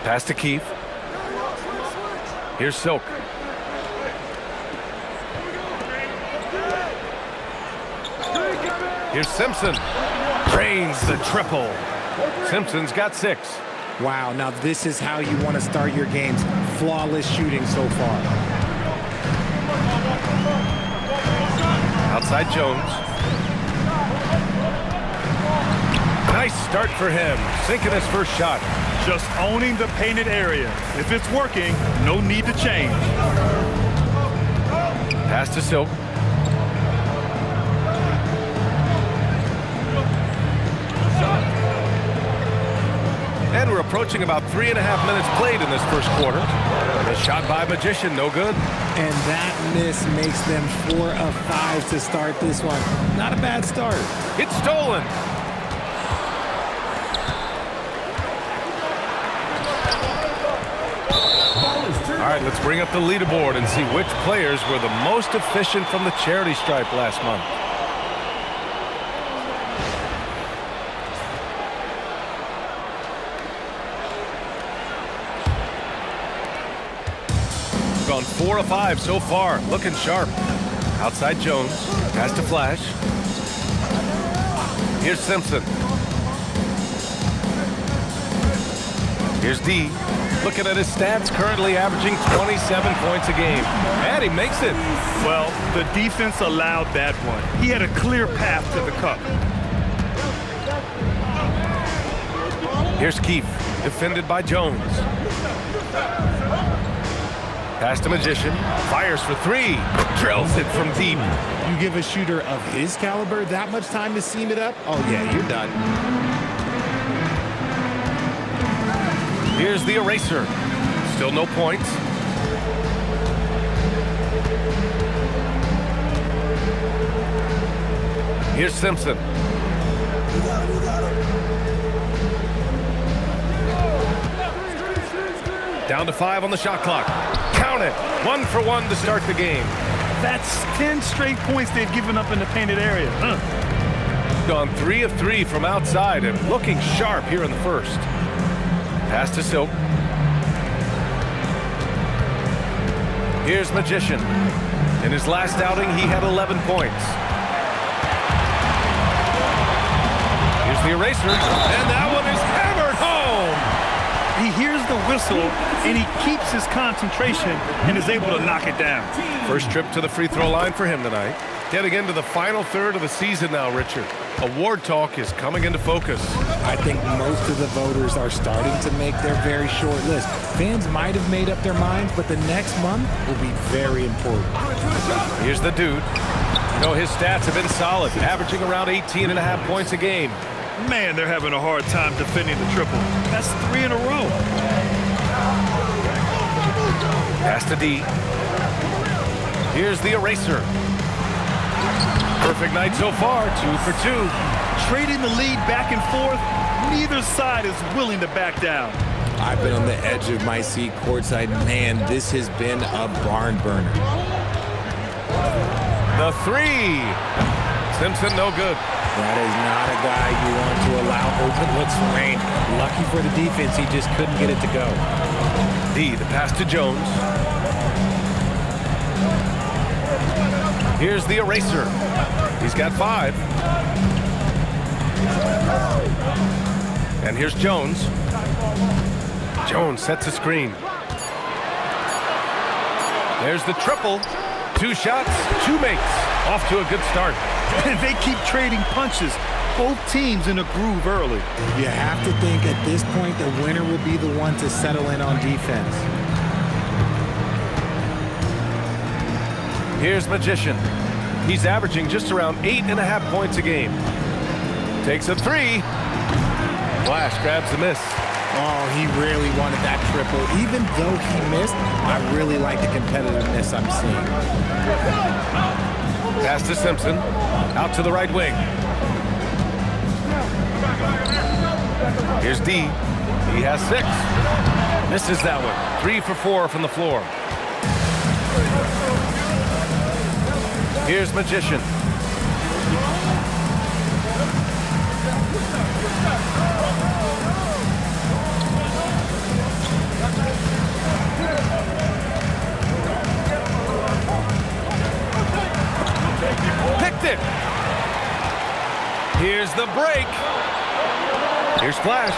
Pass to Keefe. Here's Silk. Here's Simpson. Drains the triple. Simpson's got 6. Wow, now this is how you want to start your games. Flawless shooting so far. Outside Jones. Nice start for him. Sinking his first shot. Just owning the painted area. If it's working, no need to change. Pass to Silk. And we're approaching about 3.5 minutes played in this first quarter. The shot by Magician, no good. And that miss makes them 4 of 5 to start this one. Not a bad start. It's stolen. All right, let's bring up the leaderboard and see which players were the most efficient from the charity stripe last month. Gone 4 of 5 so far, looking sharp. Outside Jones, pass to Flash. Here's Simpson. Here's D. Looking at his stats, currently averaging 27 points a game. And he makes it. Well, the defense allowed that one. He had a clear path to the cup. Here's Keefe, defended by Jones. Pass to Magician, fires for 3, drills it from deep. You give a shooter of his caliber that much time to seam it up? Oh yeah, you're done. Here's the eraser. Still no points. Here's Simpson. Down to 5 on the shot clock. Count it. 1 for 1 to start the game. That's 10 straight points they've given up in the painted area. Gone 3 of 3 from outside and looking sharp here in the first. Pass to Silk. Here's Magician. In his last outing, he had 11 points. Here's the eraser, and that one is hammered home. He hears the whistle, and he keeps his concentration and is able to knock it down. First trip to the free throw line for him tonight. Getting into the final third of the season now, Richard. Award talk is coming into focus. I think most of the voters are starting to make their very short list. Fans might have made up their minds, but the next month will be very important. Here's the dude. You know, his stats have been solid, averaging around 18.5 points a game. Man, they're having a hard time defending the triple. That's 3 in a row. Pass to D. Here's the eraser. Perfect night so far, 2 for 2. Trading the lead back and forth, neither side is willing to back down. I've been on the edge of my seat courtside. Man, this has been a barn burner. The 3. Simpson, no good. That is not a guy you want to allow open looks for rain. Lucky for the defense, he just couldn't get it to go. D, the pass to Jones. Here's the eraser. He's got 5. And here's Jones. Jones sets a screen. There's the triple. 2 shots, 2 makes. Off to a good start. They keep trading punches. Both teams in a groove early. You have to think at this point the winner will be the one to settle in on defense. Here's Magician. He's averaging just around 8.5 points a game. Takes a 3. Flash grabs the miss. Oh, he really wanted that triple. Even though he missed, I really like the competitiveness I'm seeing. Pass to Simpson. Out to the right wing. Here's D. He has 6. Misses that one. 3 for 4 from the floor. Here's Magician. the break. Here's Flash.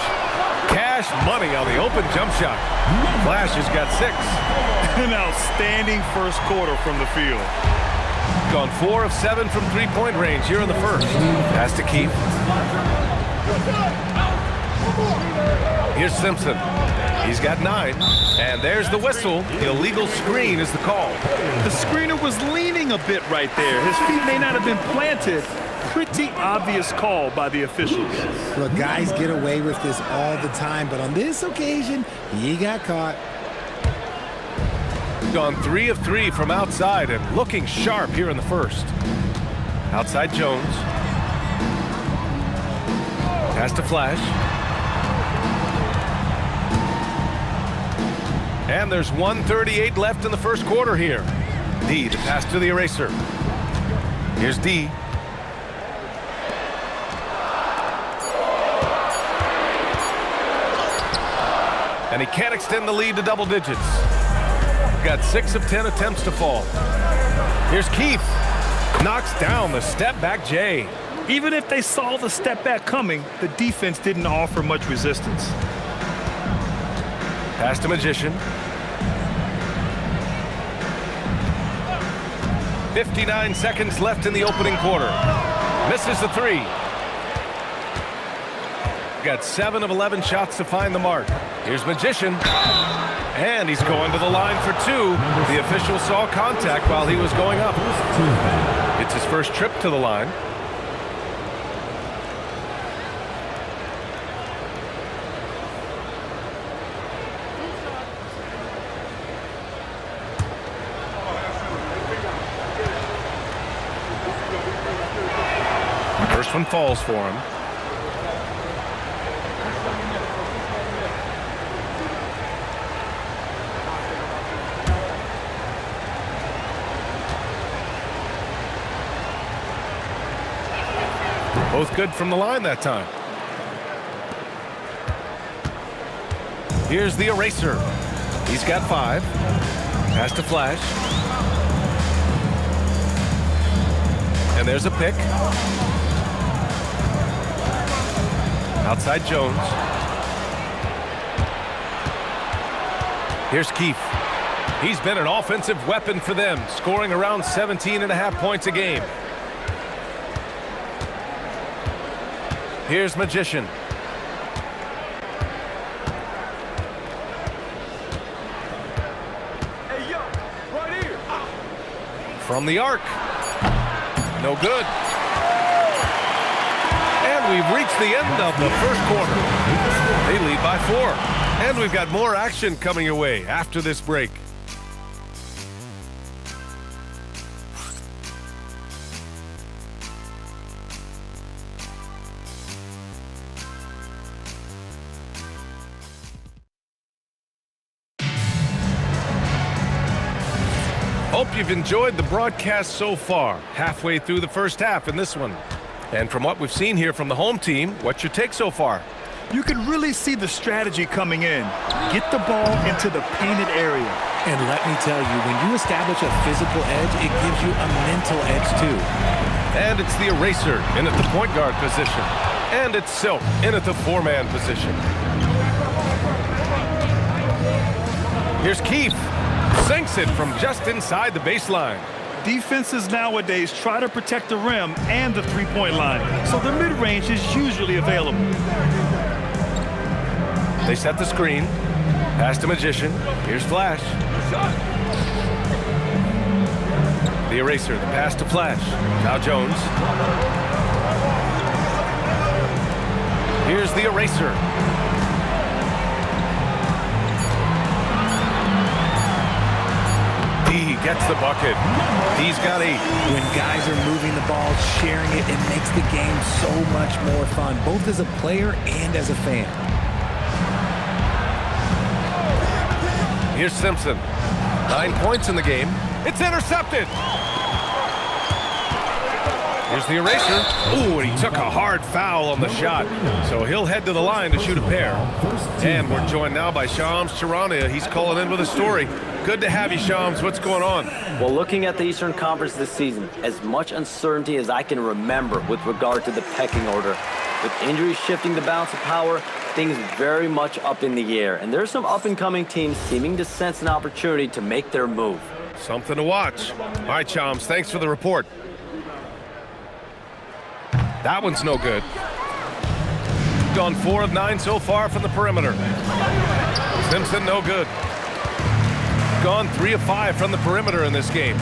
Cash money on the open jump shot. Flash has got 6. An outstanding first quarter from the field. Gone 4 of 7 from three-point range here in the first. Has to keep. Here's Simpson. He's got 9. And there's the whistle. The illegal screen is the call. The screener was leaning a bit right there. His feet may not have been planted. Pretty obvious call by the officials. Look, guys get away with this all the time, but on this occasion, he got caught. Gone 3 of 3 from outside and looking sharp here in the first. Outside Jones. Pass to Flash. And there's 1:38 left in the first quarter here. D, the pass to the eraser. Here's D. And he can't extend the lead to double digits. Got 6 of 10 attempts to fall. Here's Keith. Knocks down the step-back J. Even if they saw the step back coming, the defense didn't offer much resistance. Pass to Magician. 59 seconds left in the opening quarter. Misses the 3. Got 7 of 11 shots to find the mark. Here's Magician. And he's going to the line for 2. The official saw contact while he was going up. It's his first trip to the line. First one falls for him. Both good from the line that time. Here's the eraser. He's got 5. Pass to Flash. And there's a pick. Outside Jones. Here's Keith. He's been an offensive weapon for them, scoring around 17.5 points a game. Here's Magician. Hey, yo, right here. From the arc. No good. And we've reached the end of the first quarter. They lead by 4. And we've got more action coming your way after this break. Hope you've enjoyed the broadcast so far, halfway through the first half in this one. And from what we've seen here from the home team, what's your take so far? You can really see the strategy coming in. Get the ball into the painted area. And let me tell you, when you establish a physical edge, it gives you a mental edge too. And it's the eraser in at the point guard position. And it's Silk in at the 4-man position. Here's Keith. Sinks it from just inside the baseline. Defenses nowadays try to protect the rim and the three-point line, so the mid-range is usually available. They set the screen. Pass to Magician. Here's Flash. The eraser, the pass to Flash. Now Jones. Here's the eraser. D gets the bucket. D's got 8. When guys are moving the ball, sharing it, it makes the game so much more fun, both as a player and as a fan. Here's Simpson. 9 points in the game. It's intercepted. Here's the eraser. Ooh, and he took a hard foul on the shot. So he'll head to the line to shoot a pair. And we're joined now by Shams Charania. He's calling in with a story. Good to have you, Shams. What's going on? Well, looking at the Eastern Conference this season, as much uncertainty as I can remember with regard to the pecking order. With injuries shifting the balance of power, things very much up in the air. And there's some up-and-coming teams seeming to sense an opportunity to make their move. Something to watch. All right, Shams, thanks for the report. That one's no good. Gone 4 of 9 so far from the perimeter. Simpson, no good. Gone 3 of 5 from the perimeter in this game.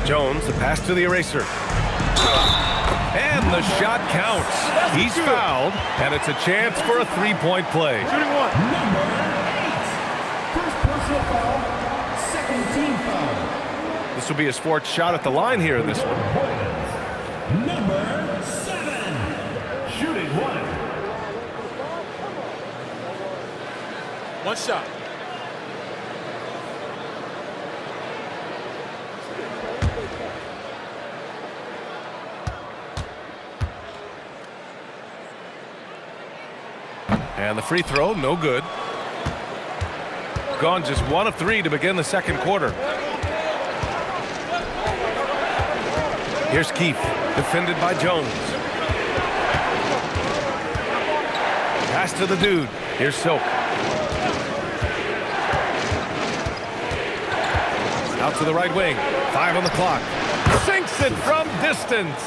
Jones, the pass to the eraser. And the shot counts. He's fouled, and it's a chance for a three-point play. Shooting one. Number 8. First personal foul, second team foul. This will be his 4th shot at the line here in this one. Number 7. Shooting one. One shot. And the free throw, no good. Gone just 1 of 3 to begin the second quarter. Here's Keefe, defended by Jones. Pass to the dude. Here's Silk. Out to the right wing. 5 on the clock. Sinks it from distance.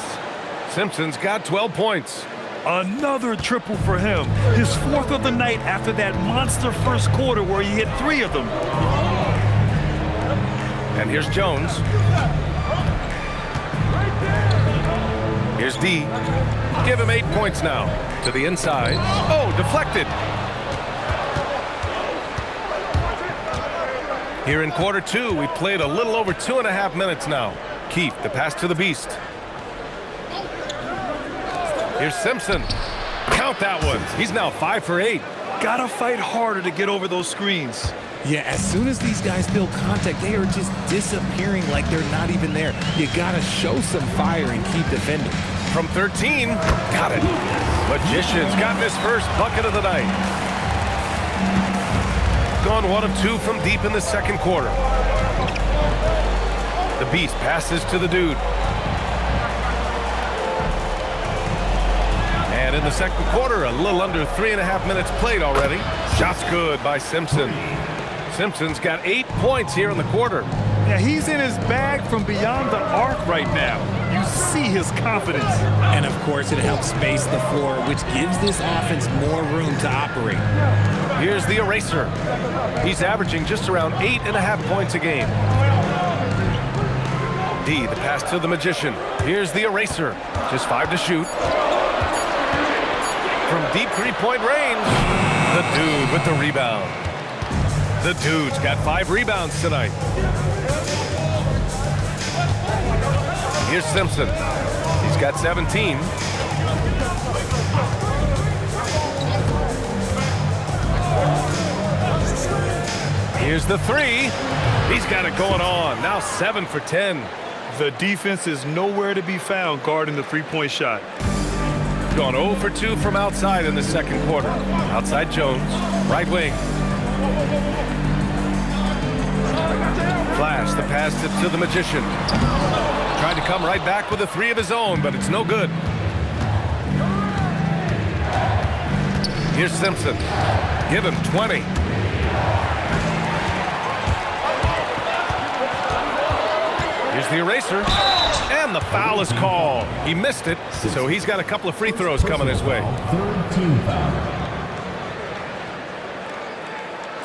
Simpson's got 12 points. Another triple for him. His 4th of the night after that monster first quarter where he hit 3 of them. And here's Jones. Here's D. Give him 8 points now. To the inside. Oh, deflected. Here in quarter 2, we played a little over 2.5 minutes now. Keefe, the pass to the Beast. Here's Simpson. Count that one. He's now 5 for 8. Gotta fight harder to get over those screens. Yeah, as soon as these guys feel contact, they are just disappearing like they're not even there. You gotta show some fire and keep defending. From 13, got it. Magician's got his first bucket of the night. Gone 1 of 2 from deep in the second quarter. The Beast passes to the dude. And in the second quarter, a little under 3.5 minutes played already. Shot's good by Simpson. Simpson's got 8 points here in the quarter. Yeah, he's in his bag from beyond the arc right now. You see his confidence. And of course, it helps space the floor, which gives this offense more room to operate. Here's the eraser. He's averaging just around 8.5 points a game. D, the pass to the Magician. Here's the eraser. Just 5 to shoot. From deep three-point range, the dude with the rebound. The dude's got 5 rebounds tonight. Here's Simpson. He's got 17. Here's the 3. He's got it going on. Now 7 for 10. The defense is nowhere to be found guarding the three-point shot. Gone 0 for 2 from outside in the second quarter. Outside Jones, right wing. Flash, the pass to the Magician. Tried to come right back with a 3 of his own, but it's no good. Here's Simpson. Give him 20. Here's the eraser. And the foul is called. He missed it, so he's got a couple of free throws coming his way. Third team foul.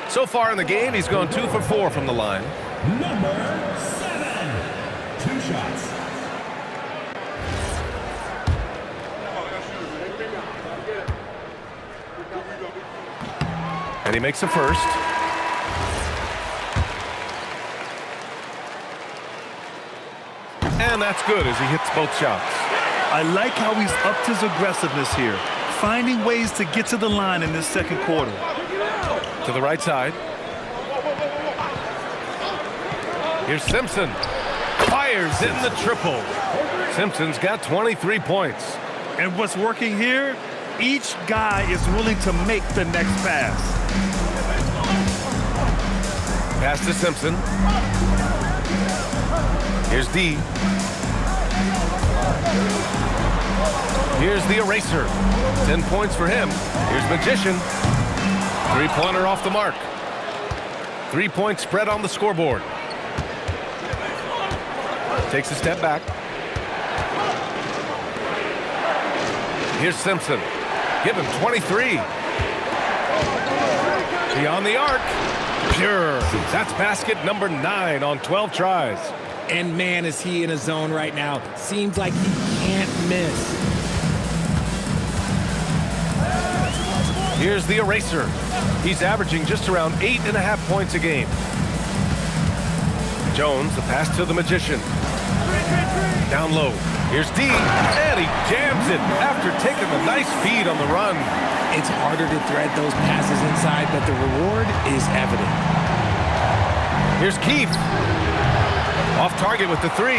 So far in the game, he's gone 2 for 4 from the line. Number 7. 2 shots. And he makes a first. And that's good as he hits both shots. I like how he's upped his aggressiveness here, finding ways to get to the line in this second quarter. To the right side. Here's Simpson. Fires fires in the triple. Simpson's got 23 points. And what's working here, each guy is willing to make the next pass. Pass to Simpson. Here's D. Here's the eraser. 10 points for him. Here's Magician. Three-pointer off the mark. 3-point spread on the scoreboard. Takes a step back. Here's Simpson. Give him 23. Beyond the arc. Pure. That's basket number 9 on 12 tries. And man, is he in a zone right now. Seems like he can't miss. Here's the eraser. He's averaging just around 8.5 points a game. Jones, the pass to the Magician. Down low. Here's D, and he jams it after taking a nice feed on the run. It's harder to thread those passes inside, but the reward is evident. Here's Keith. Off target with the 3.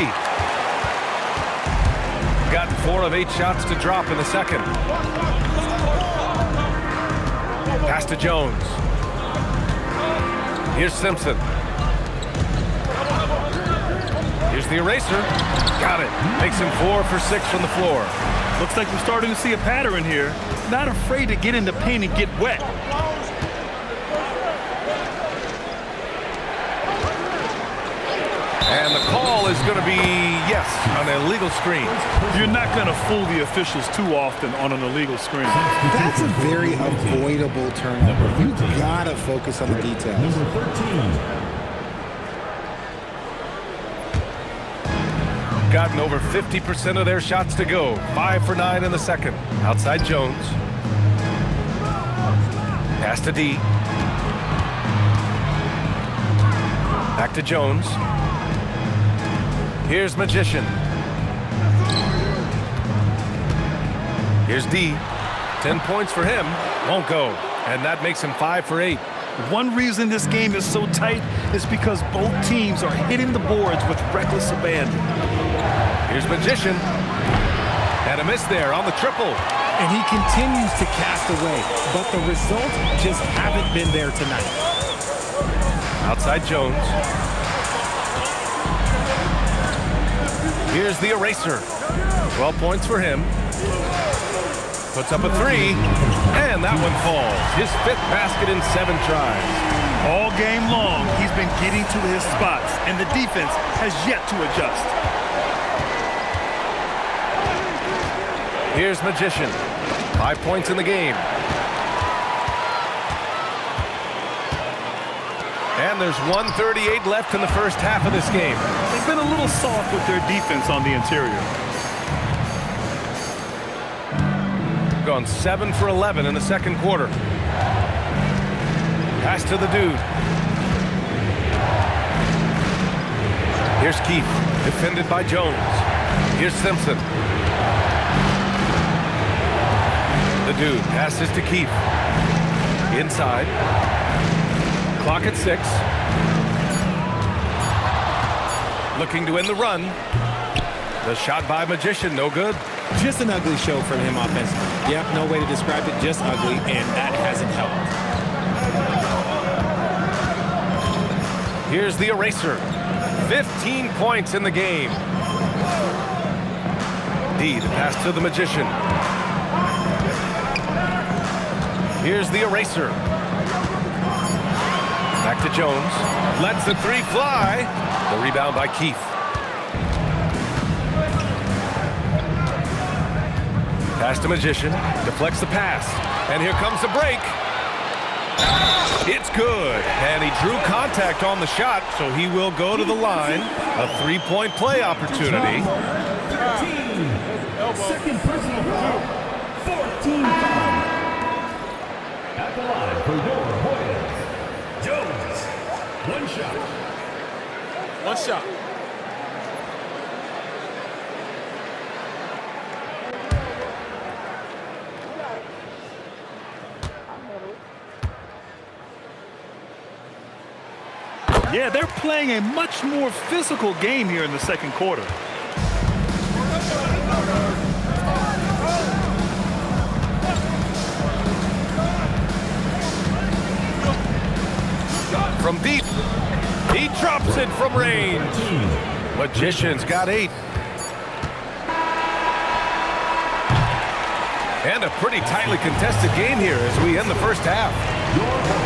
Gotten 4 of 8 shots to drop in the second. Pass to Jones. Here's Simpson. Here's the eraser. Got it. Makes him 4 for 6 from the floor. Looks like we're starting to see a pattern here. Not afraid to get in the paint and get wet. And the call is going to be, yes, an illegal screen. You're not going to fool the officials too often on an illegal screen. That's a very avoidable turnover. You gotta focus on the details. Gotten over 50% of their shots to go. 5 for 9 in the second. Outside Jones. Pass to D. Back to Jones. Here's Magician. Here's D. 10 points for him. Won't go. And that makes him 5 for 8. One reason this game is so tight is because both teams are hitting the boards with reckless abandon. Here's Magician. And a miss there on the triple. And he continues to cast away, but the results just haven't been there tonight. Outside Jones. Here's the eraser. 12 points for him. Puts up a 3, and that one falls. His 5th basket in 7 tries. All game long, he's been getting to his spots, and the defense has yet to adjust. Here's Magician. 5 points in the game. And there's 1:38 left in the first half of this game. They've been a little soft with their defense on the interior. Gone 7 for 11 in the second quarter. Pass to the dude. Here's Keith, defended by Jones. Here's Simpson. The dude passes to Keith. Inside. Clock at 6. Looking to end the run. The shot by Magician, no good. Just an ugly show from him offensively. Yep, no way to describe it, just ugly, and that hasn't helped. Here's the eraser. 15 points in the game. D, the pass to the Magician. Here's the eraser. Back to Jones. Lets the 3 fly. The rebound by Keith. Pass to Magician. Deflects the pass. And here comes the break. It's good. And he drew contact on the shot, so he will go to the line. A 3-point play opportunity. 13. Second personal foul. 14 foul. At the line for your Warriors, Jones. One shot. One shot. Yeah, they're playing a much more physical game here in the second quarter. From deep, he drops it from range. Magician's got 8. And a pretty tightly contested game here as we end the first half.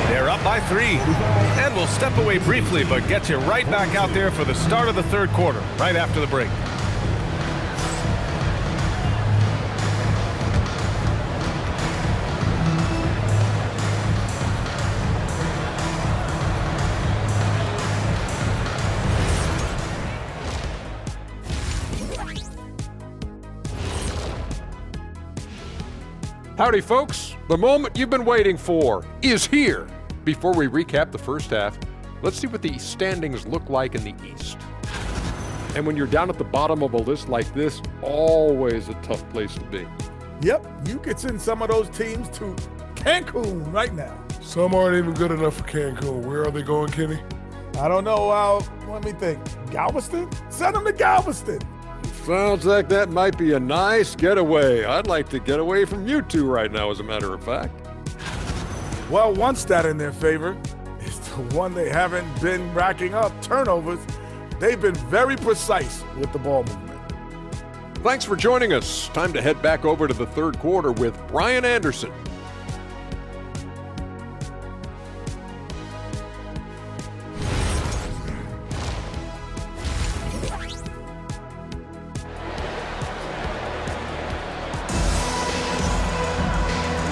They're up by 3. And we'll step away briefly, but get you right back out there for the start of the third quarter, right after the break. Howdy, folks. The moment you've been waiting for is here. Before we recap the first half, let's see what the standings look like in the East. And when you're down at the bottom of a list like this, always a tough place to be. Yep, you could send some of those teams to Cancun right now. Some aren't even good enough for Cancun. Where are they going, Kenny? I don't know. Let me think. Galveston? Send them to Galveston. Sounds like that might be a nice getaway. I'd like to get away from you two right now, as a matter of fact. Well, one stat in their favor is the one they haven't been racking up, turnovers. They've been very precise with the ball movement. Thanks for joining us. Time to head back over to the third quarter with Brian Anderson.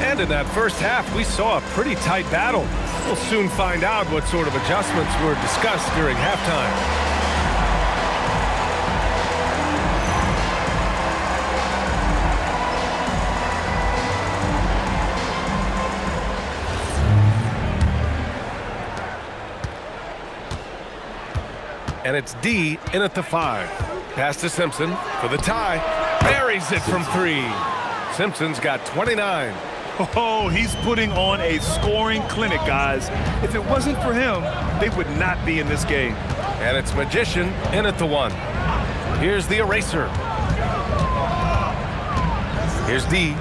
And in that first half, we saw a pretty tight battle. We'll soon find out what sort of adjustments were discussed during halftime. And it's D in at the 5. Pass to Simpson for the tie. Buries it from 3. Simpson's got 29. Oh, he's putting on a scoring clinic, guys. If it wasn't for him, they would not be in this game. And it's Magician in at the 1. Here's the eraser. Here's D.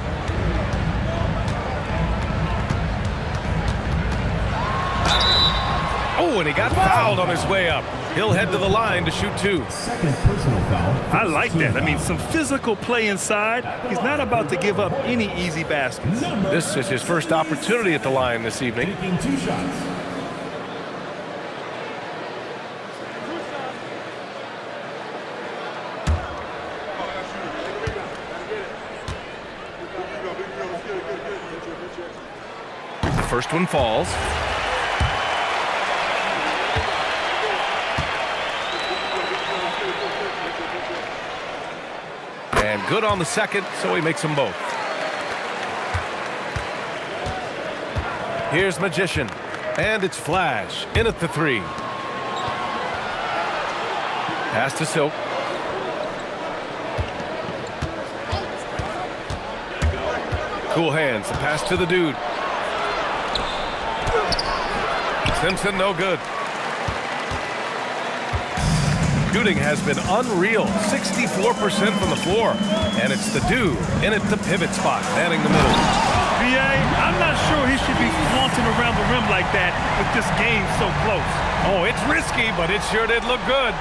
Oh, and he got fouled on his way up. He'll head to the line to shoot 2. Second personal foul. I like that. I mean, some physical play inside. He's not about to give up any easy baskets. This is his first opportunity at the line this evening. Taking 2 shots. The first one falls. And good on the second, so he makes them both. Here's Magician, and it's Flash in at the 3. Pass to Silk. Cool hands, the pass to the dude. Simpson, no good. Shooting has been unreal, 64% from the floor. And it's the dude in at the pivot spot, manning the middle. BA, I'm not sure he should be flaunting around the rim like that with this game so close. Oh, it's risky, but it sure did look good.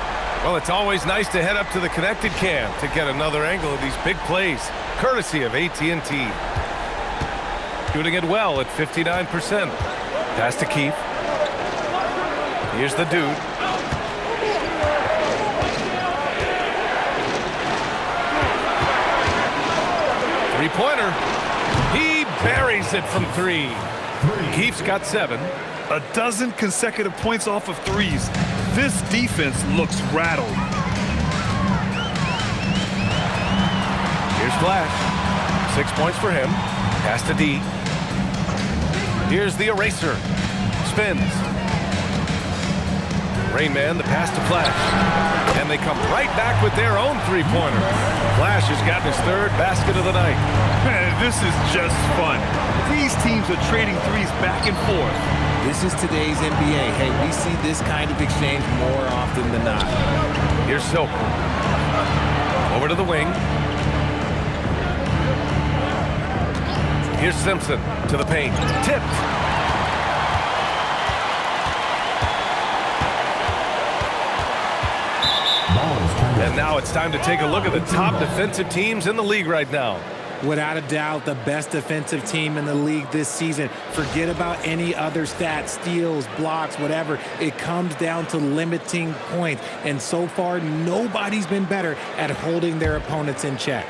Well, it's always nice to head up to the connected cam to get another angle of these big plays, courtesy of AT&T. Shooting it well at 59%. Pass to Keefe. Here's the dude. Three-pointer. He buries it from 3. Keefe's got 7. A dozen consecutive points off of threes. This defense looks rattled. Here's Flash. 6 points for him. Pass to D. Here's the eraser. Spins. Rain Man, the pass to Flash. And they come right back with their own three-pointer. Flash has gotten his 3rd basket of the night. Man, this is just fun. These teams are trading threes back and forth. This is today's NBA. Hey, we see this kind of exchange more often than not. Here's Silk. Over to the wing. Here's Simpson to the paint. Tipped. And now it's time to take a look at the top defensive teams in the league right now. Without a doubt, the best defensive team in the league this season. Forget about any other stats, steals, blocks, whatever. It comes down to limiting points. And so far, nobody's been better at holding their opponents in check.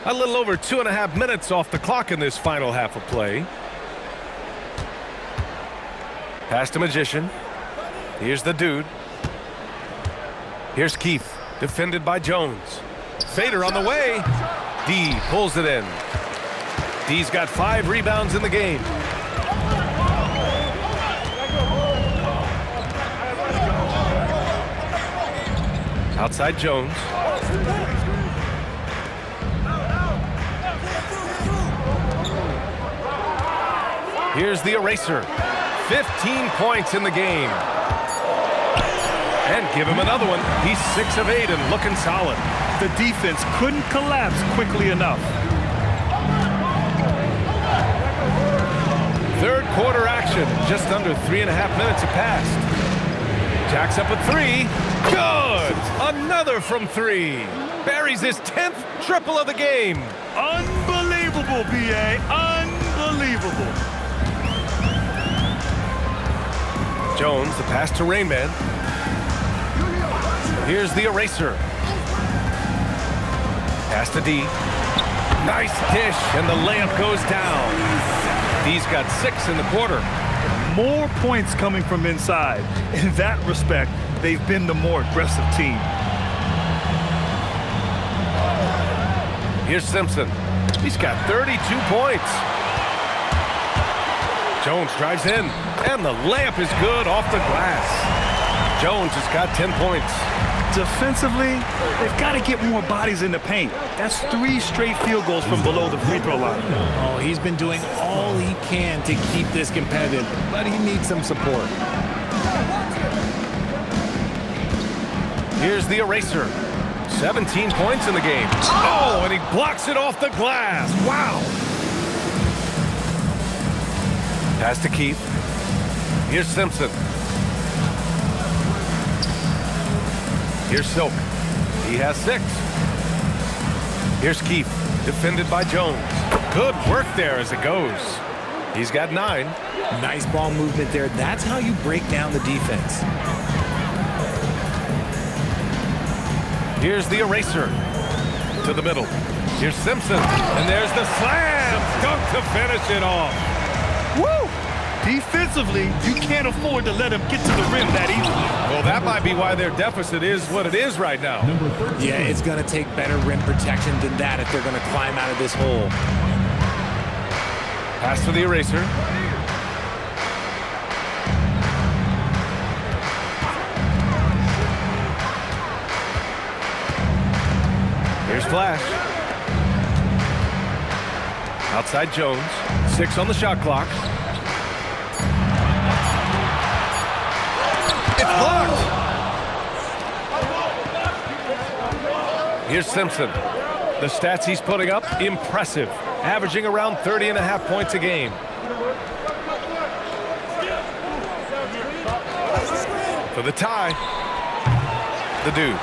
A little over 2.5 minutes off the clock in this final half of play. Pass to Magician. Here's the dude. Here's Keith, defended by Jones. Fader on the way. D pulls it in. D's got 5 rebounds in the game. Outside Jones. Here's the eraser. 15 points in the game. And give him another one. He's 6 of 8 and looking solid. The defense couldn't collapse quickly enough. Third quarter action. Just under 3.5 minutes have passed. Jacks up with 3. Good! Another from 3. Buries his 10th triple of the game. Unbelievable, BA. Unbelievable. Jones, the pass to Rainman. Here's the eraser. Pass to D. Nice dish, and the layup goes down. D's got 6 in the quarter. More points coming from inside. In that respect, they've been the more aggressive team. Here's Simpson. He's got 32 points. Jones drives in, and the layup is good off the glass. Jones has got 10 points. Defensively, they've got to get more bodies in the paint. That's 3 straight field goals from below the free throw line. Oh, he's been doing all he can to keep this competitive, but he needs some support. Here's the eraser. 17 points in the game. Oh, and he blocks it off the glass. Wow. Pass to Keith. Here's Simpson. Here's Silk. He has 6. Here's Keith, defended by Jones. Good work there as it goes. He's got 9. Nice ball movement there. That's how you break down the defense. Here's the eraser. To the middle. Here's Simpson. And there's the slam. Dunk to finish it off. Woo! Defensively, you can't afford to let him get to the rim that easily. Well, that might be why their deficit is what it is right now. Yeah, it's going to take better rim protection than that if they're going to climb out of this hole. Pass to the eraser. Here's Flash. Outside Jones. 6 on the shot clock. It's blocked. Here's Simpson. The stats he's putting up, impressive. Averaging around 30.5 points a game. For the tie. The dude.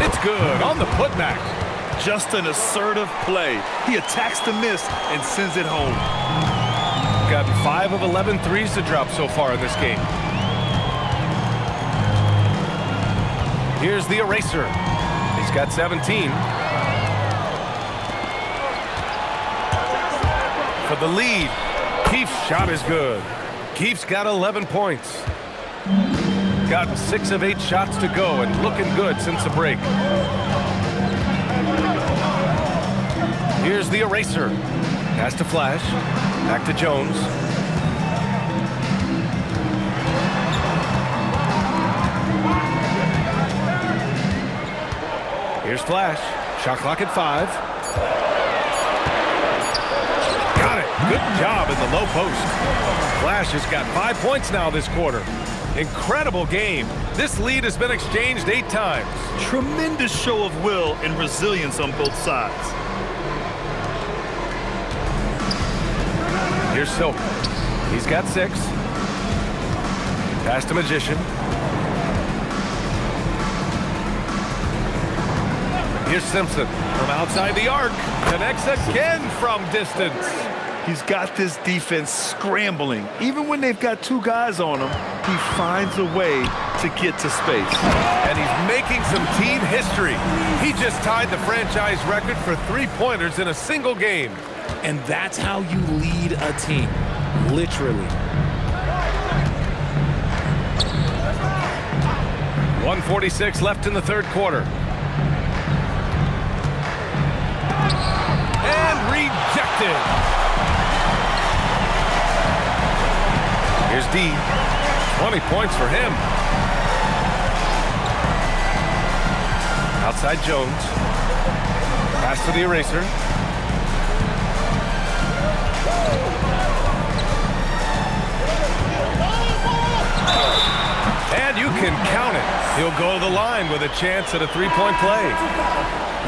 It's good on the putback. Just an assertive play. He attacks the miss and sends it home. Gotten 5 of 11 threes to drop so far in this game. Here's the eraser. He's got 17. For the lead. Keith's shot is good. Keith's got 11 points. Gotten 6 of 8 shots to go and looking good since the break. Here's the eraser. Pass to Flash. Back to Jones. Here's Flash. Shot clock at 5. Got it. Good job in the low post. Flash has got 5 points now this quarter. Incredible game. This lead has been exchanged 8 times. Tremendous show of will and resilience on both sides. Here's Silk. He's got 6. Pass to Magician. Here's Simpson from outside the arc. Connects again from distance. He's got this defense scrambling. Even when they've got 2 guys on him, he finds a way to get to space. And he's making some team history. He just tied the franchise record for 3-pointers in a single game. And that's how you lead a team, literally. 1:46 left in the third quarter. And rejected. Here's D. 20 points for him. Outside Jones. Pass to the eraser. And you can count it. He'll go to the line with a chance at a 3-point play.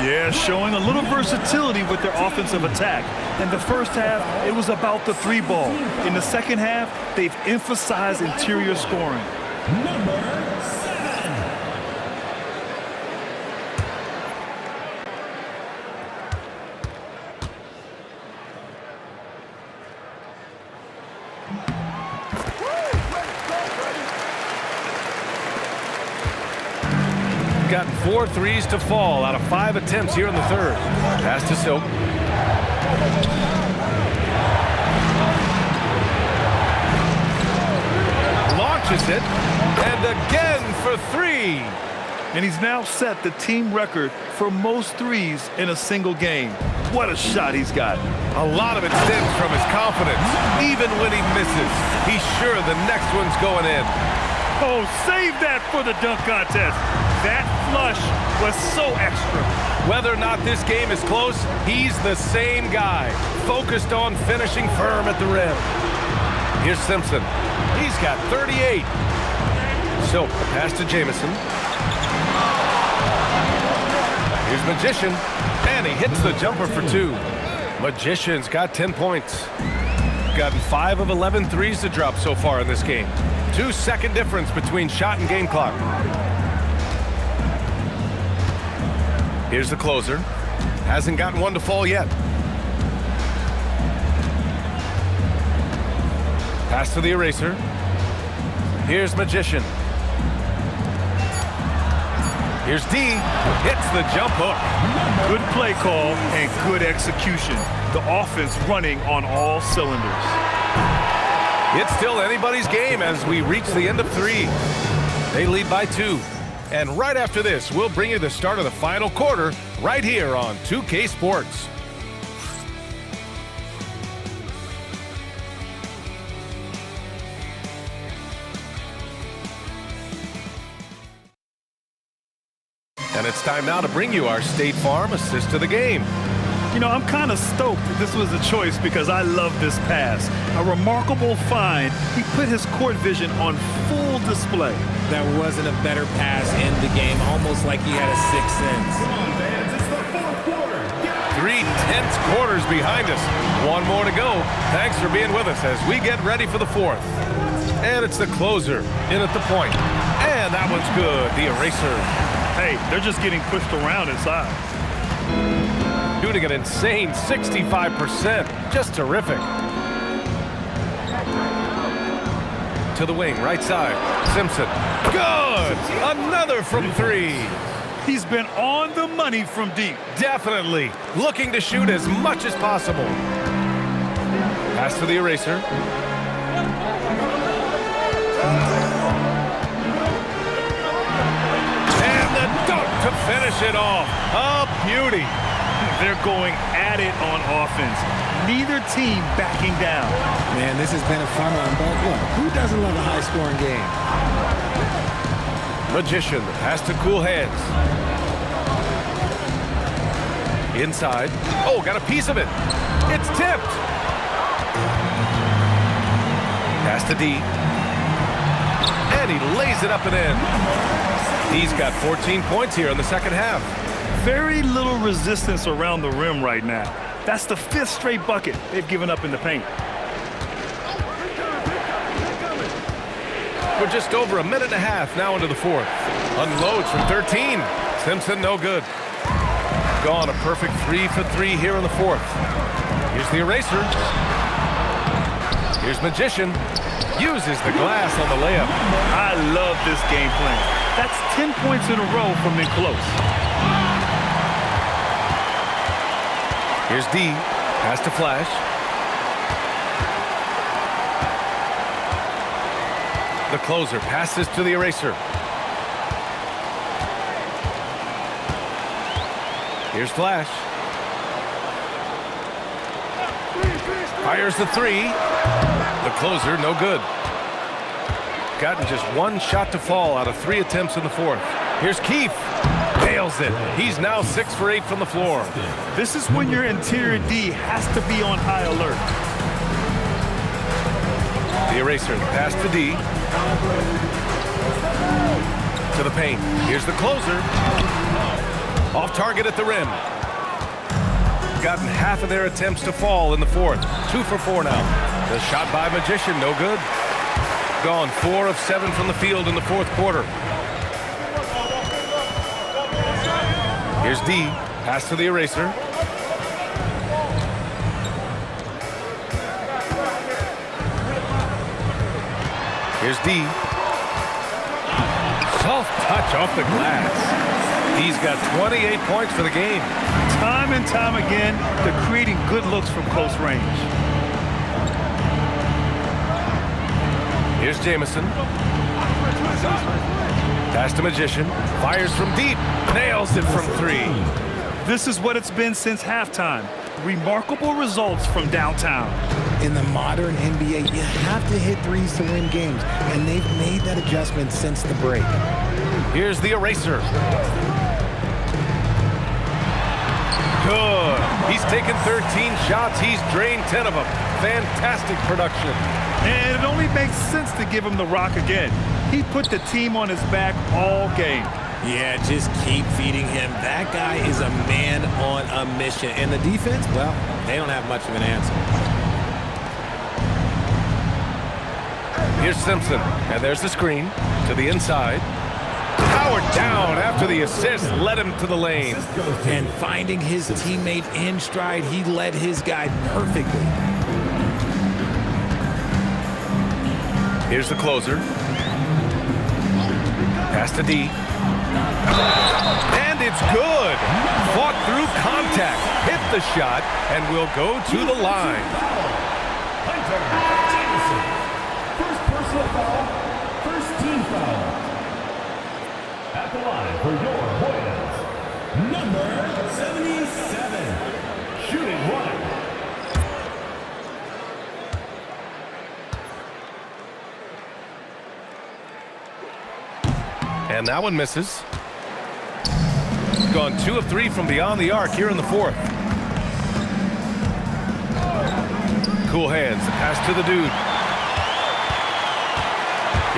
Yeah, showing a little versatility with their offensive attack. In the first half, it was about the 3-ball. In the second half, they've emphasized interior scoring. Number 7. Got 4 threes to fall out of 5 attempts here in the third. Pass to Silk. Launches it, and again for 3. And he's now set the team record for most threes in a single game. What a shot he's got. A lot of it stems from his confidence. Even when he misses, he's sure the next one's going in. Oh, save that for the dunk contest. That flush was so extra. Whether or not this game is close, he's the same guy, focused on finishing firm at the rim. Here's Simpson. He's got 38. Silk, a pass to Jamison. Here's Magician, and he hits the jumper for 2. Magician's got 10 points. Gotten 5 of 11 threes to drop so far in this game. 2-second difference between shot and game clock. Here's the closer. Hasn't gotten one to fall yet. Pass to the eraser. Here's Magician. Here's D. Hits the jump hook. Good play call and good execution. The offense running on all cylinders. It's still anybody's game as we reach the end of 3. They lead by 2. And right after this, we'll bring you the start of the final quarter right here on 2K Sports. And it's time now to bring you our State Farm assist to the game. You know, I'm kind of stoked that this was a choice because I love this pass. A remarkable find. He put his court vision on full display. There wasn't a better pass in the game, almost like he had a 6th sense. 3 tense quarters behind us. One more to go. Thanks for being with us as we get ready for the 4th. And it's the closer in at the point. And that one's good, the eraser. Hey, they're just getting pushed around inside. Shooting an insane 65%. Just terrific. To the wing, right side. Simpson. Good! Another from 3. He's been on the money from deep. Definitely. Looking to shoot as much as possible. Pass to the eraser. And the dunk to finish it off. A beauty. They're going at it on offense. Neither team backing down. Man, this has been a fun one, but look, who doesn't love a high-scoring game? Magician, the pass to cool hands. Inside. Oh, got a piece of it. It's tipped. Pass to D. And he lays it up and in. He's got 14 points here in the second half. Very little resistance around the rim right now. That's the 5th straight bucket they've given up in the paint. We're just over a minute and a half now into the fourth. Unloads from 13. Simpson, no good. Gone a perfect 3 for 3 here in the fourth. Here's the eraser. Here's Magician. Uses the glass on the layup. I love this game plan. That's 10 points in a row from in close. Here's D. Pass to Flash. The closer passes to the eraser. Here's Flash. Fires the 3. The closer, no good. Gotten just 1 shot to fall out of 3 attempts in the fourth. Here's Keefe. Nails it. He's now 6 for 8 from the floor. This is when your interior D has to be on high alert. The eraser, the pass to D. To the paint. Here's the closer. Off target at the rim. Gotten half of their attempts to fall in the fourth. 2 for 4 now. The shot by Magician, no good. Gone 4 of 7 from the field in the fourth quarter. Here's D. Pass to the eraser. Here's D. Soft touch off the glass. He's got 28 points for the game. Time and time again, they're creating good looks from close range. Here's Jamison. Pass to Magician. Fires from deep. Nails it from 3. This is what it's been since halftime. Remarkable results from downtown. In the modern NBA, you have to hit threes to win games, and they've made that adjustment since the break. Here's the eraser. Good. He's taken 13 shots. He's drained 10 of them. Fantastic production. And it only makes sense to give him the rock again. He put the team on his back all game. Yeah, just keep feeding him. That guy is a man on a mission. And the defense, well, they don't have much of an answer. Here's Simpson. And there's the screen to the inside. Howard down after the assist led him to the lane. And finding his teammate in stride, he led his guy perfectly. Here's the closer. Pass to D. And it's good. Fought through contact. Hit the shot and will go to the line. First personal foul, first team foul. At the line for your Warriors, number 77, shooting 1. And that one misses. Gone 2 of 3 from beyond the arc here in the fourth. Cool hands. The pass to the dude.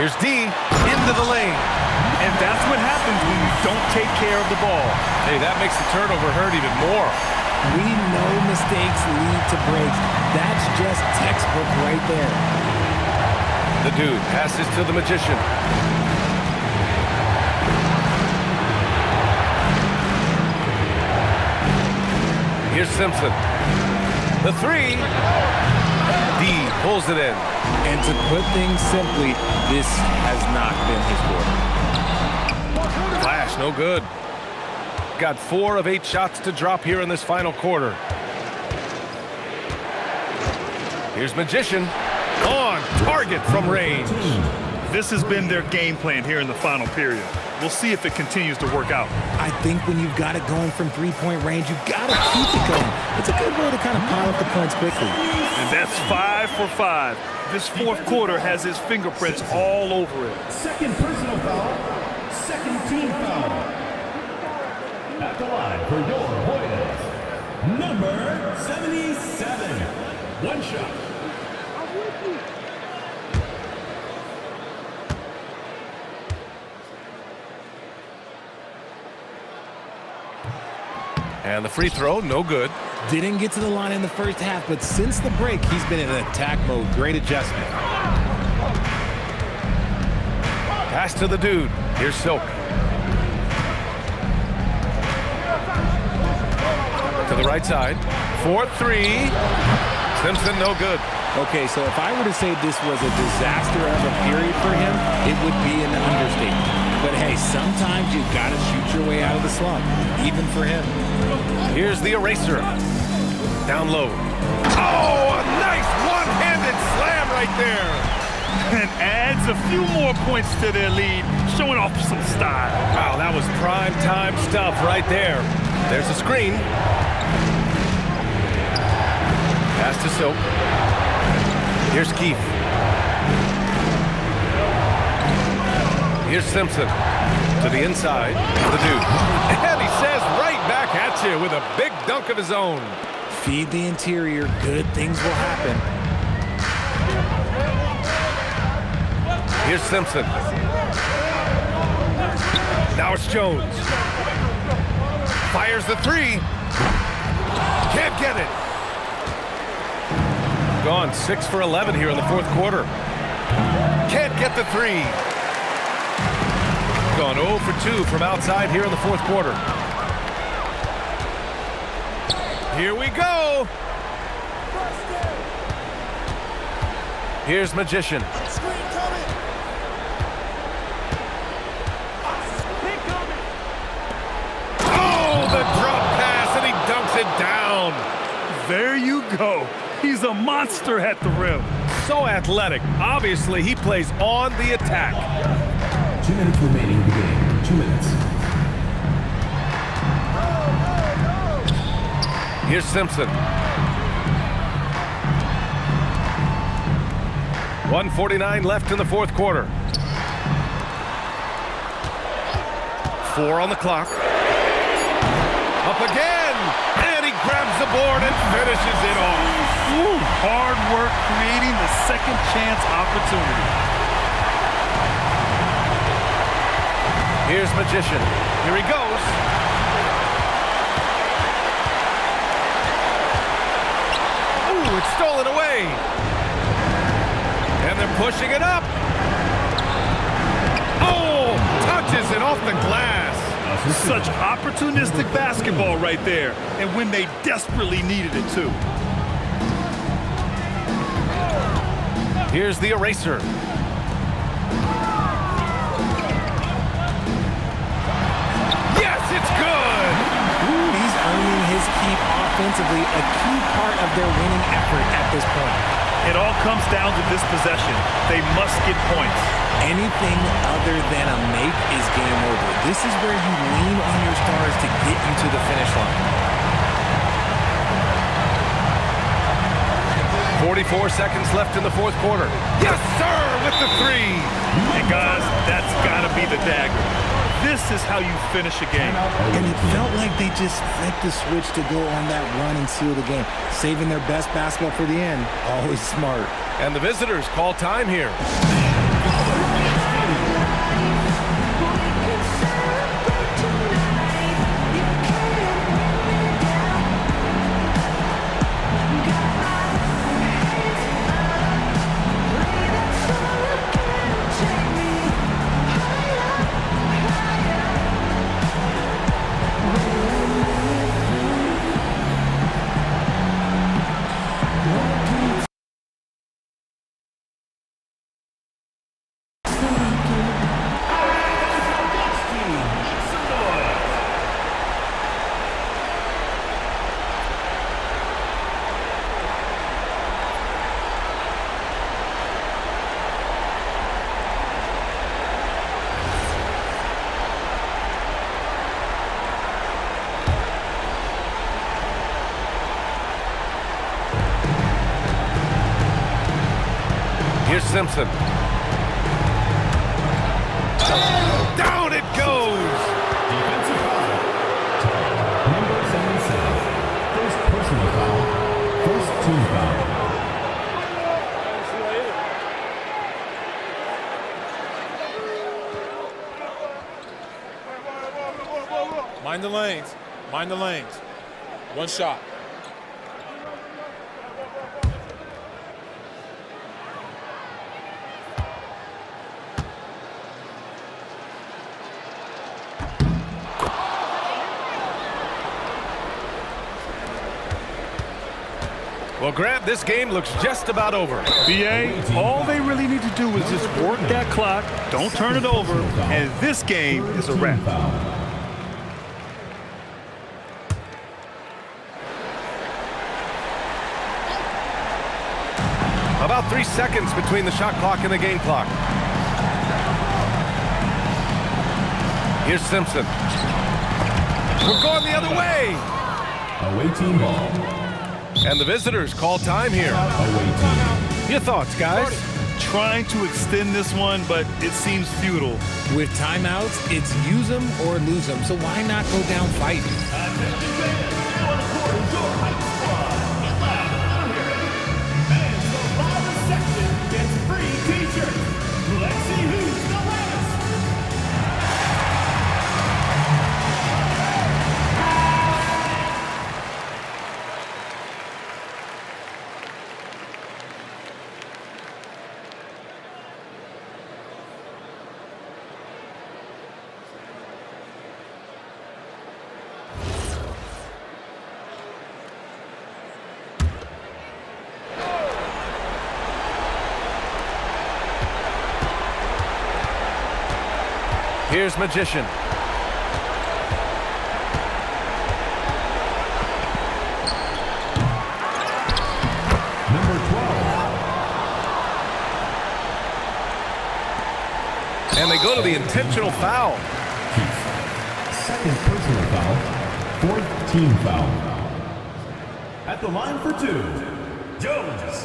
Here's D into the lane. And that's what happens when you don't take care of the ball. Hey, that makes the turnover hurt even more. We know mistakes lead to breaks. That's just textbook right there. The dude passes to the Magician. Here's Simpson. The 3. D pulls it in. And to put things simply, this has not been his quarter. Flash, no good. Got 4 of 8 shots to drop here in this final quarter. Here's Magician. On target from range. This has been their game plan here in the final period. We'll see if it continues to work out. I think when you've got it going from three-point range, you've got to keep it going. It's a good way to kind of pile up the points quickly. And that's 5 for 5. This fourth quarter has his fingerprints all over it. Second personal foul, second team foul. At the line for your Warriors, number 77, 1 shot. And the free throw, no good. Didn't get to the line in the first half, but since the break, he's been in attack mode. Great adjustment. Pass to the dude. Here's Silk. To the right side. 4-3. Simpson, no good. Okay, so if I were to say this was a disaster of a period for him, it would be an understatement. But hey, sometimes you gotta shoot your way out of the slump, even for him. Here's the eraser. Down low. Oh, a nice one-handed slam right there. And adds a few more points to their lead, showing off some style. Wow, that was prime time stuff right there. There's a screen. Pass to Silk. Here's Keith. Here's Simpson to the inside. The dude. And he says right back at you with a big dunk of his own. Feed the interior. Good things will happen. Here's Simpson. Now it's Jones. Fires the three. Can't get it. Gone 6 for 11 here in the fourth quarter. Can't get the three. Gone 0 for 2 from outside here in the fourth quarter. Here we go. Here's Magician. Oh, the drop pass, and he dunks it down. There you go. He's a monster at the rim. So athletic. Obviously, he plays on the attack. 2 minutes remaining in the game. 2 minutes. Here's Simpson. 1:49 left in the fourth quarter. 4 on the clock. Up again, and he grabs the board and finishes it off. Ooh, hard work creating the second chance opportunity. Here's Magician. Here he goes. Ooh, it's stolen away. And they're pushing it up. Oh, touches it off the glass. Such opportunistic basketball right there, and when they desperately needed it too. Here's the eraser. Yes, it's good. Ooh, he's earning his keep offensively, a key part of their winning effort at this point. It all comes down to this possession. They must get points. Anything other than a make is game over. This is where you lean on your stars to get you to the finish line. 44 seconds left in the fourth quarter. Yes, sir, with the three. And guys, that's got to be the dagger. This is how you finish a game. And it felt like they just flipped the switch to go on that run and seal the game. Saving their best basketball for the end. Always smart. And the visitors call time here. Here's Simpson. Down it goes! Defensive foul. Number 77. First personal foul. First team foul. Mind the lanes. Mind the lanes. One shot. Well, Grant, this game looks just about over. BA, all they really need to do is just work that clock, don't turn it over, and this game is a wrap. About 3 seconds between the shot clock and the game clock. Here's Simpson. We're going the other way. Away team ball. And the visitors call time here. Away team. Your thoughts, guys? Trying to extend this one, but it seems futile. With timeouts, it's use them or lose them. So why not go down fighting? Here's Magician. Number 12. And they go to the intentional foul. Second personal foul. Fourth team foul. At the line for two, Jones.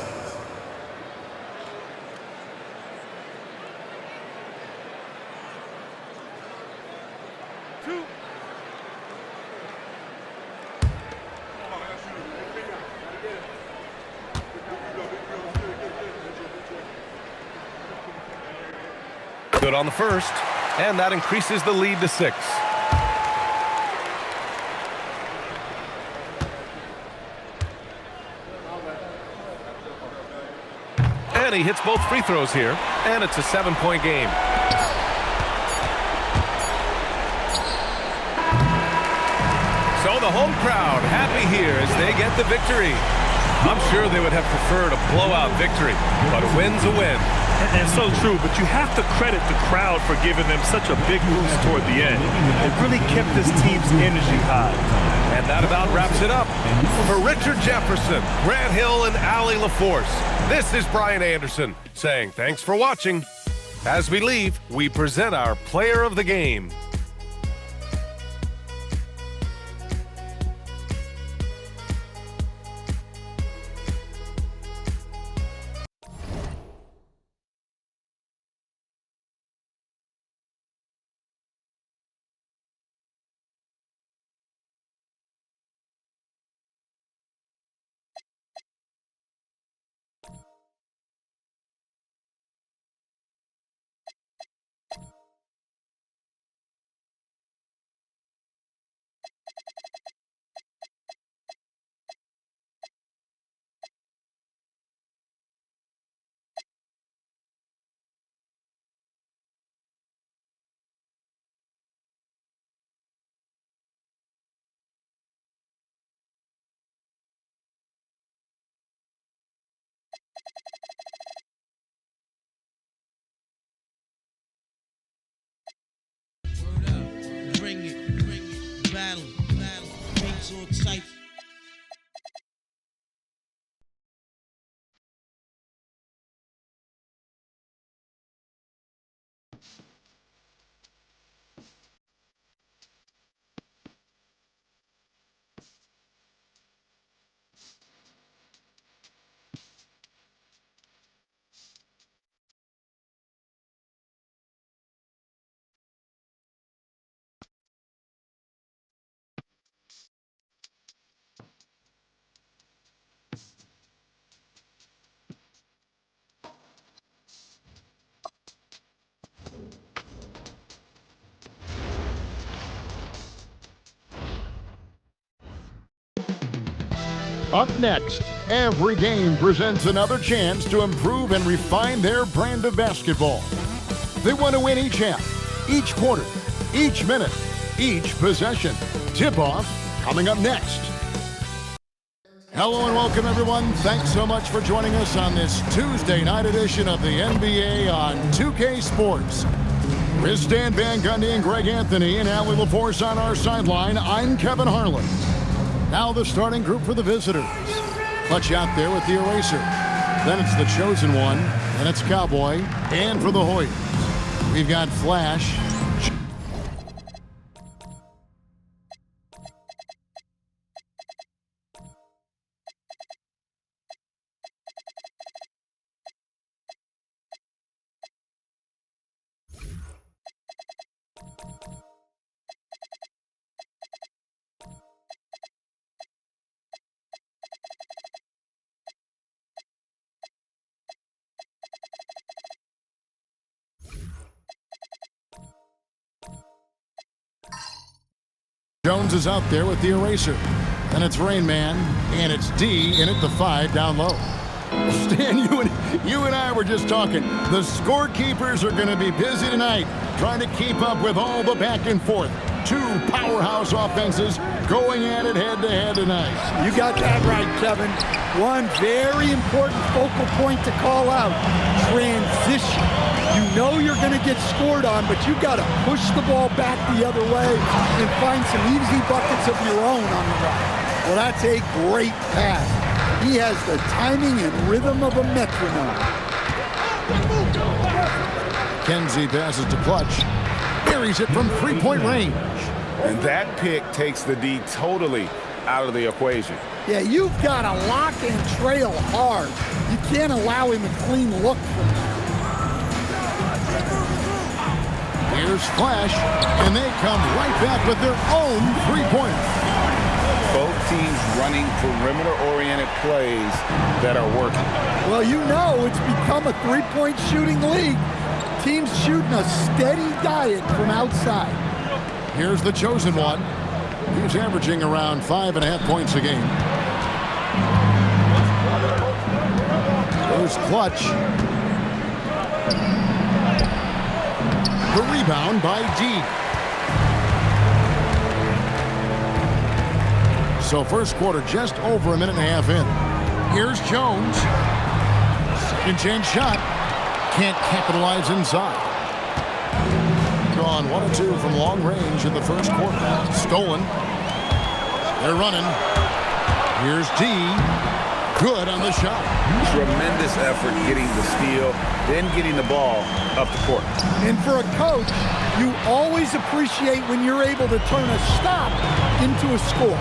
Good on the first, and that increases the lead to 6. And he hits both free throws here, and it's a 7-point game. So the home crowd happy here as they get the victory. I'm sure they would have preferred a blowout victory, but a win's a win. And so true, but you have to credit the crowd for giving them such a big boost toward the end. It really kept this team's energy high. And that about wraps it up. For Richard Jefferson, Grant Hill, and Allie LaForce, this is Brian Anderson saying thanks for watching. As we leave, we present our player of the game. Bring it, battle, beats all type. Up next, every game presents another chance to improve and refine their brand of basketball. They want to win each half, each quarter, each minute, each possession. Tip-off coming up next. Hello and welcome, everyone. Thanks so much for joining us on this Tuesday night edition of the NBA on 2K Sports. With Stan Van Gundy and Greg Anthony and Allie LaForce on our sideline, I'm Kevin Harlan. Now the starting group for the visitors. Clutch out there with the eraser. Then it's the chosen one, and it's Cowboy. And for the Hoyas, we've got Flash. Jones is out there with the eraser. And it's Rain Man, and it's D in at the 5 down low. Stan, you and I were just talking. The scorekeepers are going to be busy tonight trying to keep up with all the back and forth. Two powerhouse offenses going at it head-to-head tonight. You got that right, Kevin. One very important focal point to call out, transition. You know you're going to get scored on, but you got to push the ball back the other way and find some easy buckets of your own on the right. Well, that's a great pass. He has the timing and rhythm of a metronome. Kenzie passes to Clutch. Buries it from three-point range. And that pick takes the D totally out of the equation. Yeah, you've got to lock and trail hard. You can't allow him a clean look from that. Here's Flash, and they come right back with their own three-pointer. Both teams running perimeter-oriented plays that are working. Well, you know it's become a three-point shooting league. Teams shooting a steady diet from outside. Here's the chosen one. He's averaging around 5.5 points a game. There's Clutch. The rebound by D. So first quarter just over a minute and a half in. Here's Jones. Second chance shot. Can't capitalize inside. Gone 1 of 2 from long range in the first quarter. Stolen. They're running. Here's D. Good on the shot. Tremendous effort getting the steal, then getting the ball up the court. And for a coach, you always appreciate when you're able to turn a stop into a score.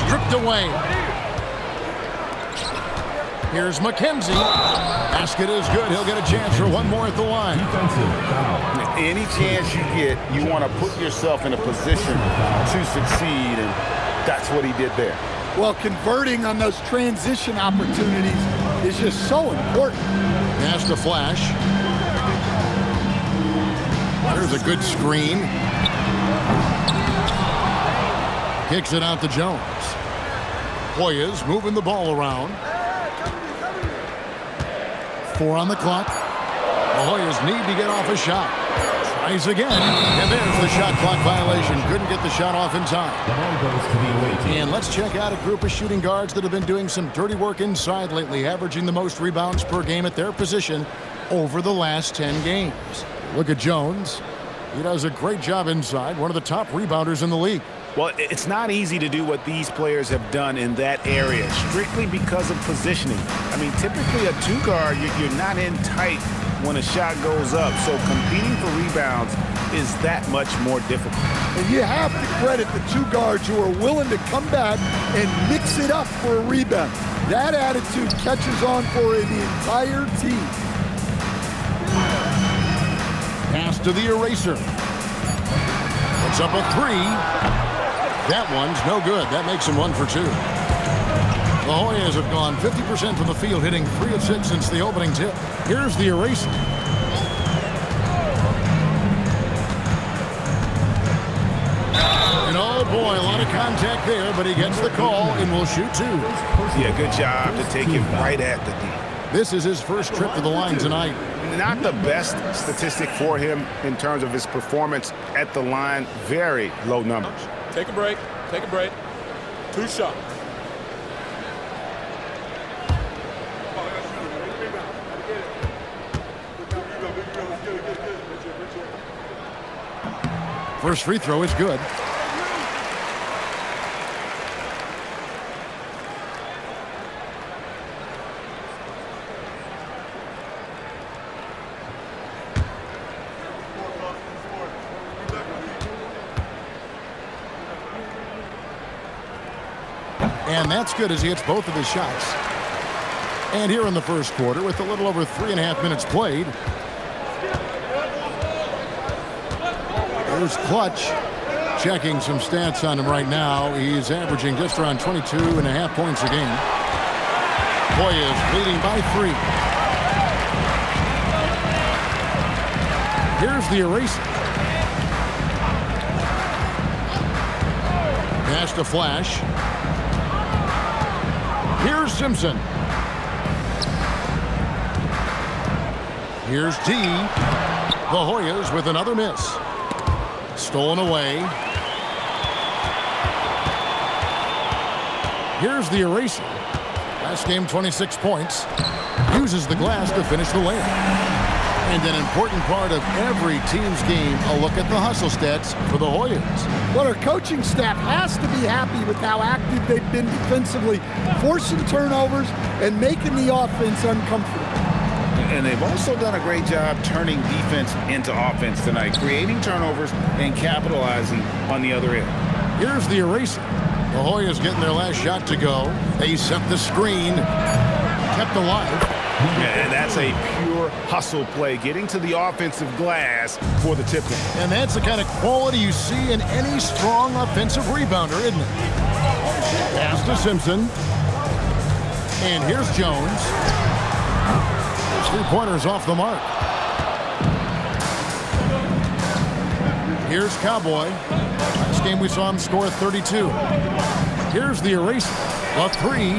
Stripped away. Here's McKenzie. Basket is good. He'll get a chance for one more at the line. Any chance you get, you want to put yourself in a position to succeed, and that's what he did there. Well, converting on those transition opportunities is just so important. Pass to Flash. There's a good screen. Kicks it out to Jones. Hoyas moving the ball around. 4 on the clock. The Hoyas need to get off a shot. Tries again, and there's the shot clock violation. Couldn't get the shot off in time. And let's check out a group of shooting guards that have been doing some dirty work inside lately, averaging the most rebounds per game at their position over the last 10 games. Look at Jones. He does a great job inside, one of the top rebounders in the league. Well, it's not easy to do what these players have done in that area, strictly because of positioning. I mean, typically a two-guard, you're not in tight when a shot goes up, so competing for rebounds is that much more difficult. And you have to credit the two guards who are willing to come back and mix it up for a rebound. That attitude catches on for the entire team. Pass to the eraser. It's up a 3. That one's no good. That makes him 1 for 2. The Hoyas have gone 50% from the field, hitting 3 of 6 since the opening tip. Here's the eraser. And oh Boy, a lot of contact there, but he gets the call and will shoot two. Yeah, good job to take him right at the D. This is his first trip to the line tonight. Not the best statistic for him in terms of his performance at the line. Very low numbers. Take a break. Take a break. 2 shots. First free throw is good. And that's good as he hits both of his shots. And here in the first quarter, with a little over 3.5 minutes played, there's Clutch. Checking some stats on him right now. He's averaging just around 22.5 points a game. Hoyas leading by 3. Here's the eraser. Pass to Flash. Here's Simpson. Here's D. The Hoyas with another miss. Stolen away. Here's the eraser. Last game, 26 points. Uses the glass to finish the layup. And an important part of every team's game, a look at the hustle stats for the Hoyas. Well, our coaching staff has to be happy with how active they've been defensively, forcing turnovers and making the offense uncomfortable. And they've also done a great job turning defense into offense tonight, creating turnovers and capitalizing on the other end. Here's the eraser. The Hoyas getting their last shot to go. They set the screen, kept alive. Yeah, and that's a pure hustle play, getting to the offensive glass for the tip-in. And that's the kind of quality you see in any strong offensive rebounder, isn't it? Pass to Simpson. And here's Jones. His three-pointers off the mark. Here's Cowboy. Last game we saw him score 32. Here's the eraser. A 3.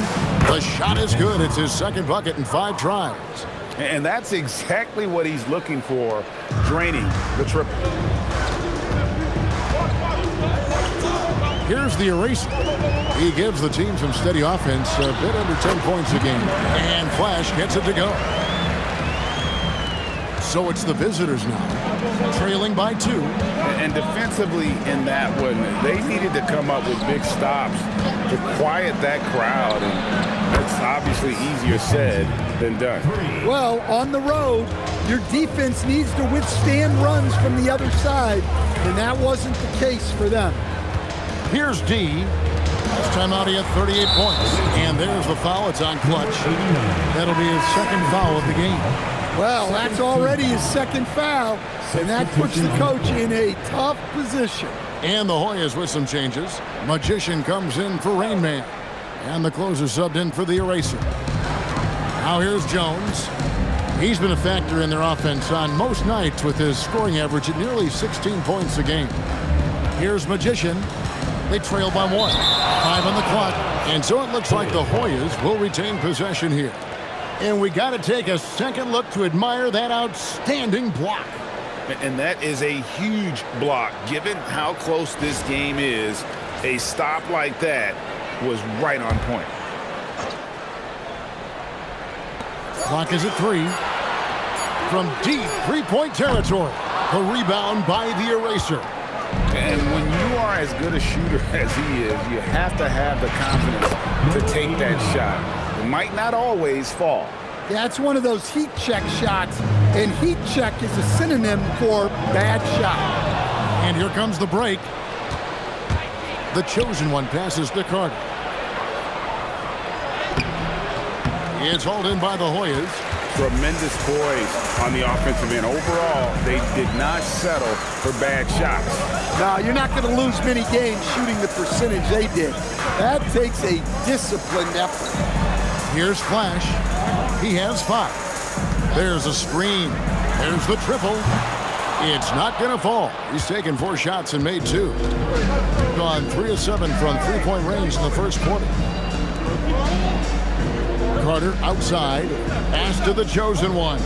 The shot is good. It's his second bucket in 5 tries. And that's exactly what he's looking for, draining the triple. Here's the eraser. He gives the team some steady offense, a bit under 10 points a game. And Flash gets it to go. So it's the visitors now, trailing by 2. And defensively in that one, they needed to come up with big stops to quiet that crowd. And that's obviously easier said than done. Well, on the road, your defense needs to withstand runs from the other side, and that wasn't the case for them. Here's D. Last time out, he had 38 points. And there's the foul. It's on Clutch. That'll be his second foul of the game. Well, that's already his second foul, and that puts the coach in a tough position. And the Hoyas with some changes. Magician comes in for Rain Man. And the closer subbed in for the eraser. Now here's Jones. He's been a factor in their offense on most nights with his scoring average at nearly 16 points a game. Here's Magician. They trail by 1. 5 on the clock. And so it looks like the Hoyas will retain possession here. And we got to take a second look to admire that outstanding block. And that is a huge block. Given how close this game is, a stop like that was right on point. Clock is at 3. From deep three-point territory, the rebound by the eraser. And when you are as good a shooter as he is, you have to have the confidence to take that shot. It might not always fall. Yeah, it's one of those heat check shots, and heat check is a synonym for bad shot. And here comes the break. The chosen one passes to Carter. It's hauled in by the Hoyas. Tremendous poise on the offensive end. Overall, they did not settle for bad shots. No, you're not going to lose many games shooting the percentage they did. That takes a disciplined effort. Here's Flash. He has 5. There's a screen. There's the triple. It's not going to fall. He's taken 4 shots and made 2. Gone 3 of 7 from three-point range in the first quarter. Carter outside. Pass to the chosen one.